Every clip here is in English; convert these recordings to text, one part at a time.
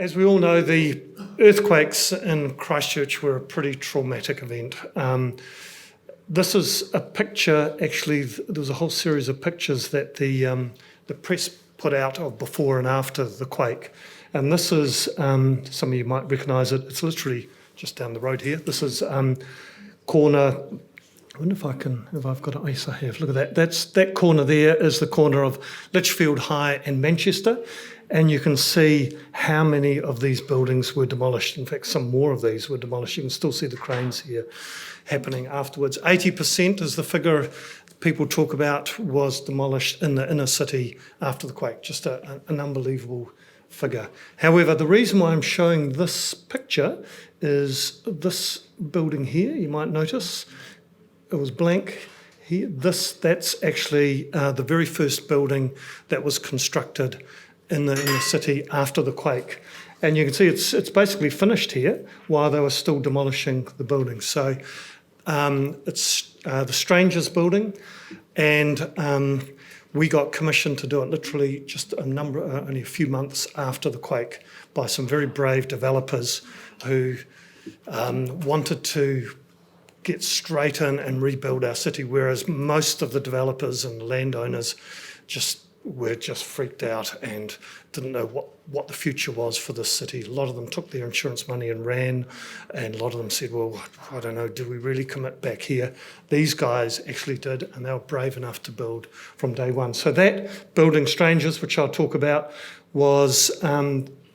As we all know, the earthquakes in Christchurch were a pretty traumatic event. This is a picture, actually, there was a whole series of pictures that the press put out of before and after the quake. And this is, some of you might recognise it, it's literally just down the road here. This is corner, I wonder if I've got it, yes I have, look at that. That corner there is the corner of Lichfield High and Manchester. And you can see how many of these buildings were demolished. In fact, some more of these were demolished. You can still see the cranes here happening afterwards. 80% is the figure people talk about was demolished in the inner city after the quake. Just an unbelievable figure. However, the reason why I'm showing this picture is this building here, you might notice, it was blank here. That's actually the very first building that was constructed in the city after the quake. And you can see it's basically finished here while they were still demolishing the building. So it's the Strangers building, and we got commissioned to do it literally just only a few months after the quake by some very brave developers who wanted to get straight in and rebuild our city, whereas most of the developers and landowners were just freaked out and didn't know what the future was for this city. A lot of them took their insurance money and ran, and a lot of them said, well, I don't know, did we really commit back here? These guys actually did, and they were brave enough to build from day one. So that building, Strangers, which I'll talk about, was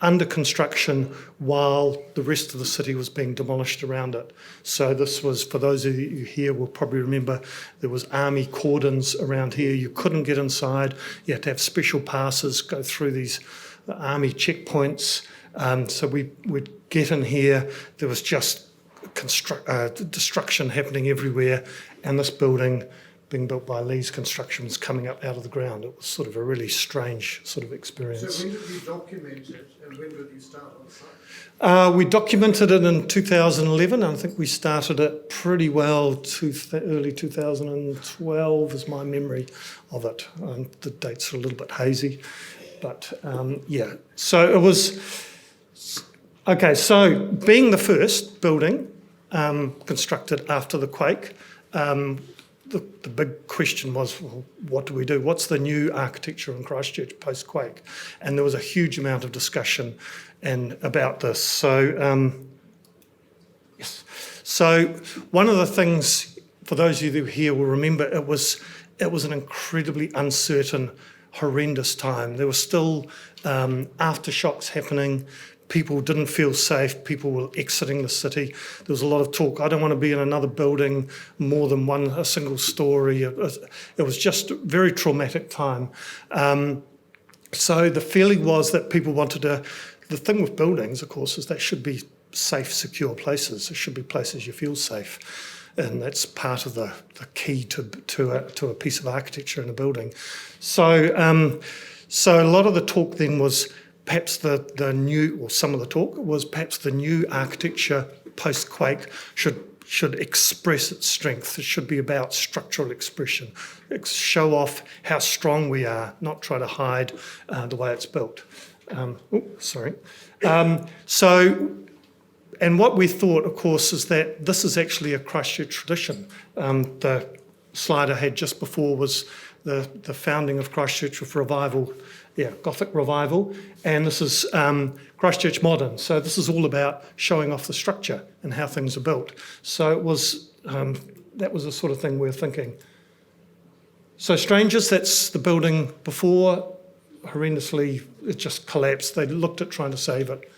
under construction while the rest of the city was being demolished around it. So this was, for those of you here will probably remember, there was army cordons around here. You couldn't get inside. You had to have special passes, go through these army checkpoints. So we'd get in here. There was just destruction happening everywhere. And this building, being built by Lee's Construction, was coming up out of the ground. It was sort of a really strange sort of experience. So when did you document it, and when did you start on site? We documented it in 2011. I think we started it pretty well early 2012 is my memory of it. The dates are a little bit hazy, but yeah. So it was, okay, so being the first building constructed after the quake, the big question was, well, what do we do? What's the new architecture in Christchurch post-quake? And there was a huge amount of discussion about this. So, yes. So one of the things, for those of you who here will remember, it was an incredibly uncertain, horrendous time. There were still aftershocks happening. People didn't feel safe. People were exiting the city. There was a lot of talk. I don't want to be in another building more than a single story. It was just a very traumatic time. So the feeling was that people wanted to. The thing with buildings, of course, is they should be safe, secure places. There should be places you feel safe, and that's part of the key to a piece of architecture in a building. So a lot of the talk then was. Perhaps the new, or some of the talk was perhaps the new architecture post-quake should express its strength. It should be about structural expression, show off how strong we are, not try to hide the way it's built. And what we thought, of course, is that this is actually a Christchurch tradition. The slide I had just before was the founding of Christchurch with revival. Yeah, Gothic revival, and this is Christchurch modern. So this is all about showing off the structure and how things are built. So it was that was the sort of thing we were thinking. So Strangers, that's the building before. Horrendously, it just collapsed. They looked at trying to save it,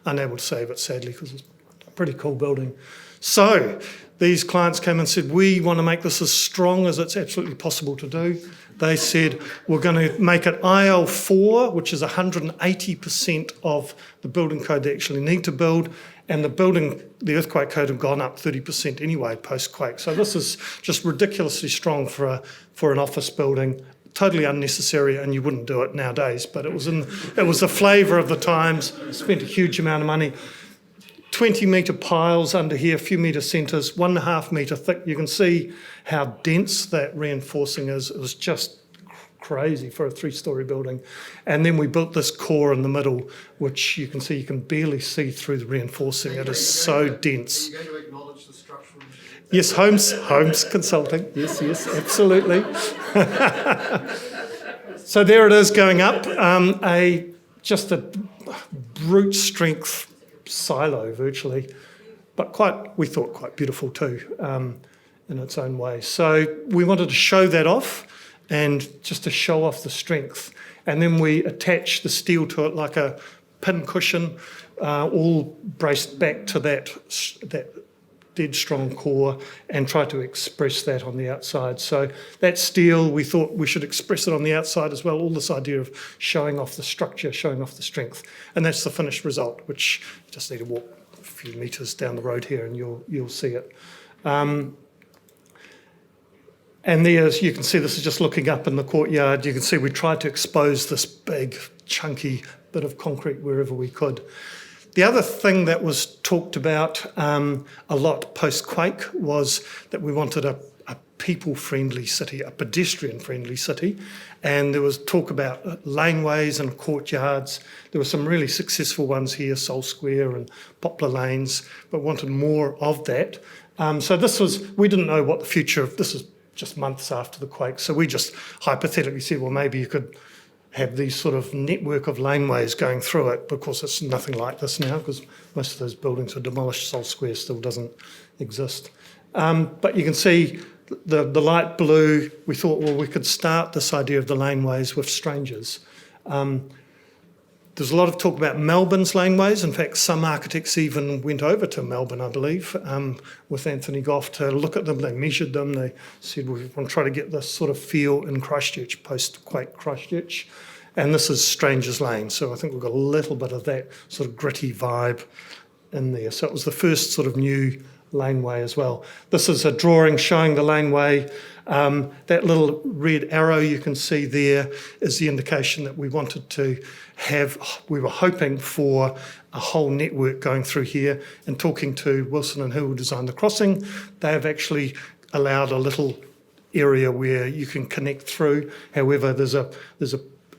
unable to save it, sadly, because it's a pretty cool building. So these clients came and said, we want to make this as strong as it's absolutely possible to do. They said, we're going to make it IL4, which is 180% of the building code they actually need to build, and the earthquake code had gone up 30% anyway post-quake. So this is just ridiculously strong for an office building, totally unnecessary, and you wouldn't do it nowadays, but it was the flavour of the times, spent a huge amount of money. 20-metre piles under here, a few metre centres, 1.5 metre thick. You can see how dense that reinforcing is. It was just crazy for a 3-storey building. And then we built this core in the middle, which you can see, you can barely see through the reinforcing. It is so dense. Are you going to acknowledge the structural engineering? Yes, Holmes Consulting. Yes, absolutely. So there it is going up, just a brute strength silo virtually, but we thought quite beautiful too in its own way. So we wanted to show that off and just to show off the strength. And then we attached the steel to it like a pin cushion, all braced back to that dead strong core, and try to express that on the outside. So that steel, we thought we should express it on the outside as well, all this idea of showing off the structure, showing off the strength. And that's the finished result, which you just need to walk a few metres down the road here and you'll see it. And there's, you can see this is just looking up in the courtyard. You can see we tried to expose this big, chunky bit of concrete wherever we could. The other thing that was talked about a lot post-quake was that we wanted a people-friendly city, a pedestrian-friendly city, and there was talk about laneways and courtyards. There were some really successful ones here, Sol Square and Poplar Lanes, but wanted more of that. So we didn't know what the future of, this is just months after the quake, so we just hypothetically said, well, maybe you could have these sort of network of laneways going through it. Of course, it's nothing like this now because most of those buildings are demolished. Sol Square still doesn't exist. But you can see the light blue, we thought, well, we could start this idea of the laneways with strangers. There's a lot of talk about Melbourne's laneways. In fact, some architects even went over to Melbourne, I believe, with Anthony Goff to look at them. They measured them. They said, we want to try to get this sort of feel in Christchurch, post-quake Christchurch. And this is Strangers Lane. So I think we've got a little bit of that sort of gritty vibe in there. So it was the first sort of new laneway as well. This is a drawing showing the laneway. That little red arrow you can see there is the indication that we wanted to have, we were hoping for a whole network going through here, and talking to Wilson and who designed the crossing, they have actually allowed a little area where you can connect through. However, there's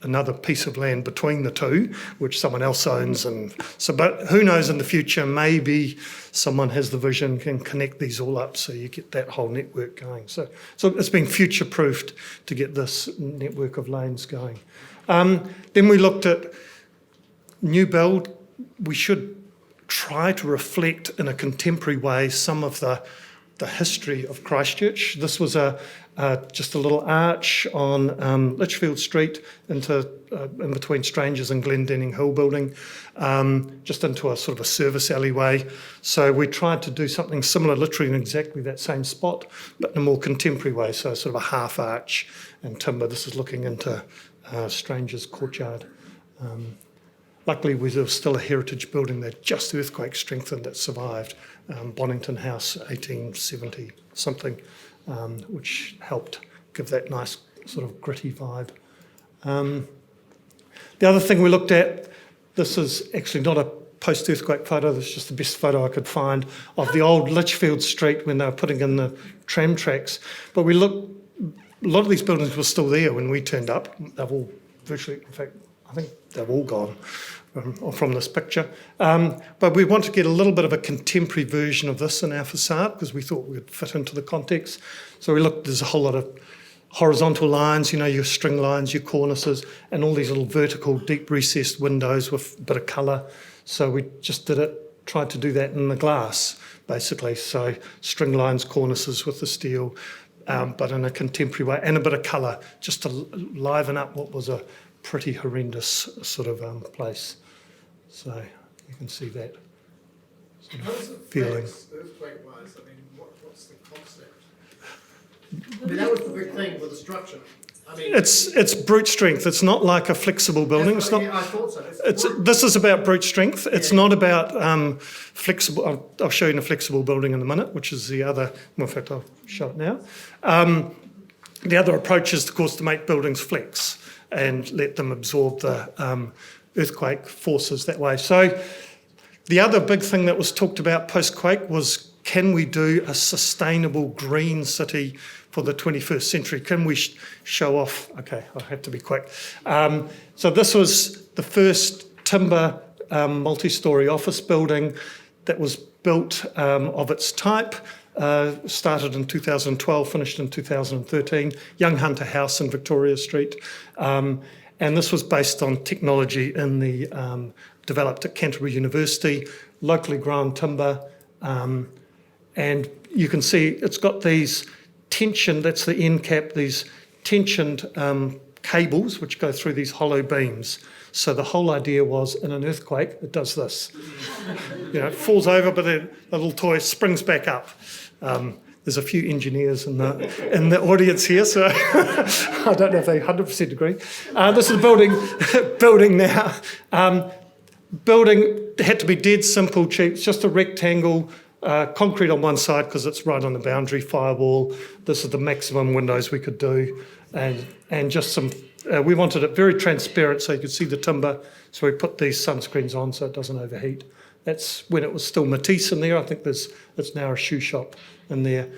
another piece of land between the two, which someone else owns. And so, but who knows in the future, maybe someone has the vision, can connect these all up so you get that whole network going. So it's been future-proofed to get this network of lanes going. Then we looked at new build. We should try to reflect in a contemporary way some of the history of Christchurch. This was just a little arch on Litchfield Street into in between Strangers and Glendenning Hill building, just into a sort of a service alleyway. So we tried to do something similar, literally in exactly that same spot, but in a more contemporary way, so sort of a half arch and timber. This is looking into Strangers Courtyard. Luckily, there was still a heritage building that just earthquake strengthened that survived, Bonington House, 1870 something, which helped give that nice sort of gritty vibe. The other thing we looked at, this is actually not a post-earthquake photo, this is just the best photo I could find of the old Litchfield Street when they were putting in the tram tracks. But we looked, a lot of these buildings were still there when we turned up. They've all virtually, in fact, I think they've all gone from this picture. But we want to get a little bit of a contemporary version of this in our facade because we thought we would fit into the context. So we looked, there's a whole lot of horizontal lines, you know, your string lines, your cornices, and all these little vertical, deep recessed windows with a bit of colour. So we just tried to do that in the glass, basically. So string lines, cornices with the steel, but in a contemporary way, and a bit of colour, just to liven up what was a pretty horrendous sort of place. So you can see that sort of feeling. Earthquake-wise, I mean, what's the concept? I mean, that was the big thing with the structure. I mean, it's brute strength. It's not like a flexible building. It's not. I thought so. This is about brute strength. It's not about flexible. I'll show you in a flexible building in a minute, which is the other. Well, in fact, I'll show it now. The other approach is, of course, to make buildings flex and let them absorb the earthquake forces that way. So the other big thing that was talked about post-quake was can we do a sustainable green city for the 21st century? Can we show off? Okay, I have to be quick. So this was the first timber multi-storey office building that was built of its type. Started in 2012, finished in 2013. Young Hunter House in Victoria Street. And this was based on technology in the developed at Canterbury University, locally grown timber. And you can see it's got these tensioned, that's the end cap, these tensioned cables which go through these hollow beams. So the whole idea was, in an earthquake, it does this. It falls over, but the little toy springs back up. There's a few engineers in the audience here, so I don't know if they 100% agree. This is building now. Building had to be dead simple, cheap. It's just a rectangle, concrete on one side because it's right on the boundary, firewall. This is the maximum windows we could do, and just some. We wanted it very transparent so you could see the timber. So we put these sunscreens on so it doesn't overheat. That's when it was still Matisse in there. I think it's now a shoe shop in there.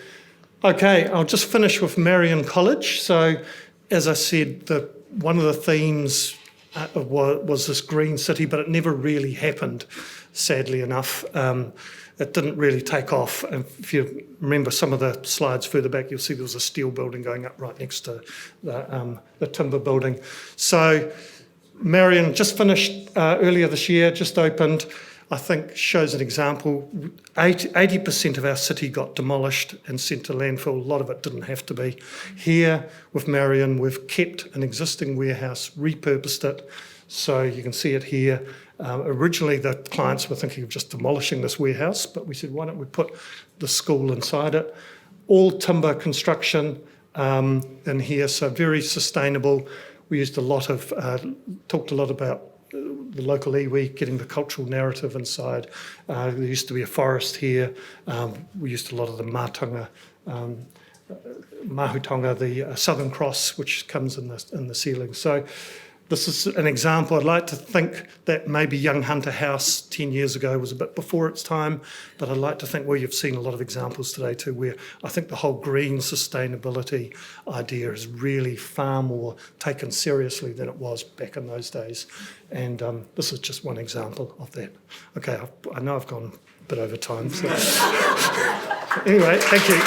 Okay, I'll just finish with Marion College. So, as I said, one of the themes was this green city, but it never really happened, sadly enough. It didn't really take off. And if you remember some of the slides further back, you'll see there was a steel building going up right next to the timber building. So Marion just finished earlier this year, just opened. I think shows an example. 80% of our city got demolished and sent to landfill. A lot of it didn't have to be. Here with Marion, we've kept an existing warehouse, repurposed it. So you can see it here. Originally, the clients were thinking of just demolishing this warehouse, but we said, why don't we put the school inside it? All timber construction in here, so very sustainable. We used talked a lot about the local iwi, getting the cultural narrative inside. There used to be a forest here. We used a lot of the mahutanga, the Southern Cross, which comes in the ceiling. So this is an example. I'd like to think that maybe Young Hunter House 10 years ago was a bit before its time, but I'd like to think you've seen a lot of examples today too, where I think the whole green sustainability idea is really far more taken seriously than it was back in those days. And this is just one example of that. Okay, I know I've gone a bit over time. So. Anyway, thank you.